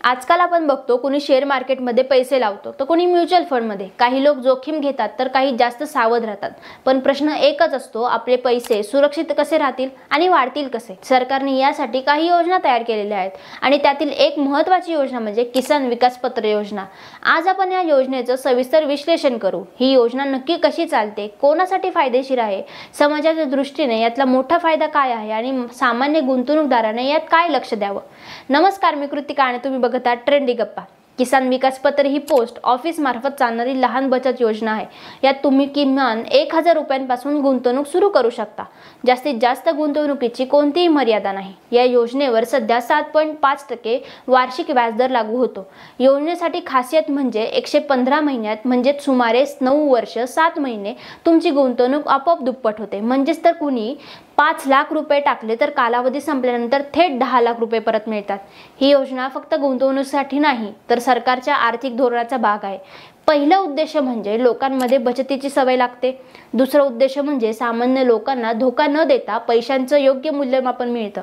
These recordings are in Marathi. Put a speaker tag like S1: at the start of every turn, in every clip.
S1: आजकाल आपण बघतो कोणी शेअर मार्केटमध्ये पैसे लावतो तर कोणी म्युच्युअल फंडमध्ये। काही लोक जोखीम घेतात तर काही जास्त सावध राहतात। पण प्रश्न एकच असतो, आपले पैसे सुरक्षित कसे राहतील आणि वाढतील कसे। सरकारने यासाठी काही योजना तयार केलेल्या आहेत आणि त्यातील एक महत्त्वाची योजना म्हणजे किसान विकास पत्र योजना। आज आपण या योजनेचं सविस्तर विश्लेषण करू। ही योजना नक्की कशी चालते, कोणासाठी फायदेशीर आहे, समाजाच्या दृष्टीने यातला मोठा फायदा काय आहे आणि सामान्य गुंतवणूकदारांना यात काय लक्ष द्यावं। नमस्कार, मी कृतिका आणि तुम्ही बघत आहात ट्रेंडी गप्पा। किसान विकास पत्र ही पोस्ट ऑफिस मार्फत चालणारी लहान बचत योजना आहे। यात तुम्ही किमान 1000 रुपयांपासून गुंतवणूक सुरू करू शकता। जास्तीत जास्त गुंतवणुकीची कोणतीही मर्यादा नाही। या योजनेवर सध्या 7.5% वार्षिक व्याजदर लागू होतो। योजनेसाठी खासियत म्हणजे 115 महिन्यात म्हणजे सुमारे 9 वर्ष 7 महिने तुमची गुंतवणूक आपोआप दुप्पट होते। म्हणजेच तर कुणी 5 लाख रुपये टाकले तर कालावधी संपल्यानंतर थेट 10 लाख रुपये परत मिळतात। ही योजना फक्त गुंतवणुकीसाठी नाही तर सरकारच्या आर्थिक धोरणाचा भाग आहे। पहिला उद्देश म्हणजे लोकांमध्ये बचतीची सवय लागते। दुसरा उद्देश म्हणजे सामान्य लोकांना धोका न देता पैशांचं योग्य मूल्यमापन मिळतं।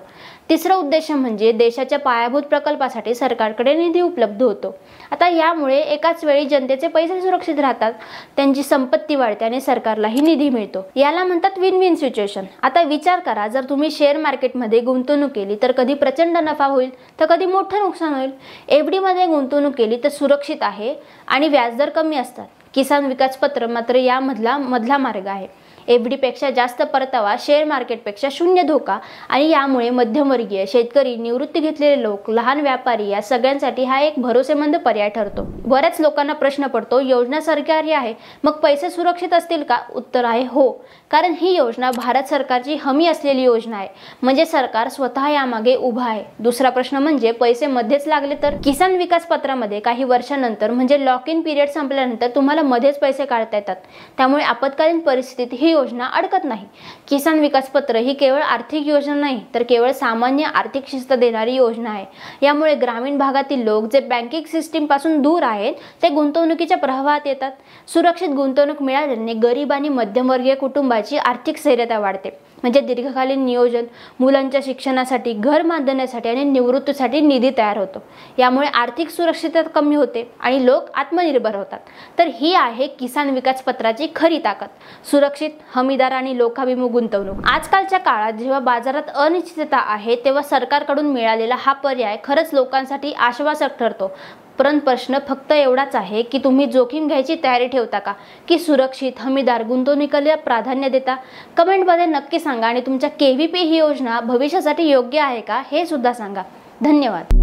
S1: तिसरा उद्देश म्हणजे देशाच्या पायाभूत प्रकल्पासाठी सरकारकडे निधी उपलब्ध होतो। आता यामुळे एकाच वेळी जनतेचे पैसे सुरक्षित राहतात, त्यांची संपत्ती वाढते आणि सरकारलाही निधी मिळतो। याला म्हणतात विन विन सिच्युएशन। आता विचार करा, जर तुम्ही शेअर मार्केटमध्ये गुंतवणूक केली तर कधी प्रचंड नफा होईल तर कधी मोठं नुकसान होईल। एफडी मध्ये गुंतवणूक केली तर सुरक्षित आहे आणि व्याजदर कमी असतात। किसान विकास पत्र मात्र या मधला मार्ग आहे। एफडी पेक्षा जास्त परतावा, शेअर मार्केटपेक्षा शून्य धोका आणि यामुळे मध्यमवर्गीय, शेतकरी, निवृत्ती घेतलेले लोक, लहान व्यापारी या सगळ्यांसाठी हा एक भरोसेमंद पर्याय ठरतो। बऱ्याच लोकांना प्रश्न पडतो, योजना सरकारी आहे मग पैसे सुरक्षित असतील का? उत्तर आहे हो, कारण ही योजना भारत सरकारची हमी असलेली योजना आहे, म्हणजे सरकार स्वतः यामागे उभा आहे। दुसरा प्रश्न म्हणजे पैसे मध्येच लागले तर? किसान विकास पत्रामध्ये काही वर्षानंतर म्हणजे लॉक इन पिरियड संपल्यानंतर तुम्हाला मध्येच पैसे काढता येतात, त्यामुळे आपत्कालीन परिस्थितीत ही योजना अडकत नाही। किसान विकास पत्र ही केवळ आर्थिक योजना नाही तर केवळ सामान्य आर्थिक शिस्त देणारी योजना आहे। यामुळे ग्रामीण भागातील लोक जे बँकिंग सिस्टीम पासून दूर आहेत ते गुंतवणुकीच्या प्रवाहात येतात। सुरक्षित गुंतवणूक मिळाल्याने गरीब आणि मध्यमवर्गीय कुटुंबाची आर्थिक स्थैर्यता वाढते, म्हणजे दीर्घकालीन नियोजन, मुलांच्या शिक्षणासाठी, घर बांधण्यासाठी आणि निवृत्तीसाठी निधी तयार होतो। यामुळे आर्थिक सुरक्षितता कमी होते आणि लोक आत्मनिर्भर होतात। तर ही आहे किसान विकास पत्राची खरी ताकद, सुरक्षित, हमीदार आणि लोकाभिमुख गुंतवणूक। आजकालच्या काळात जेव्हा बाजारात अनिश्चितता आहे तेव्हा सरकारकडून मिळालेला हा पर्याय खरंच लोकांसाठी आश्वासक ठरतो। परंतु प्रश्न फक्त एवढाच आहे की तुम्ही जोखीम घ्यायची तयारी ठेवता का, की सुरक्षित, हमीदार गुंतवणुकीला प्राधान्य देता? कमेंटमध्ये नक्की सांगा आणि तुमच्या केव्हीपी ही योजना भविष्यासाठी योग्य आहे का हे सुद्धा सांगा। धन्यवाद।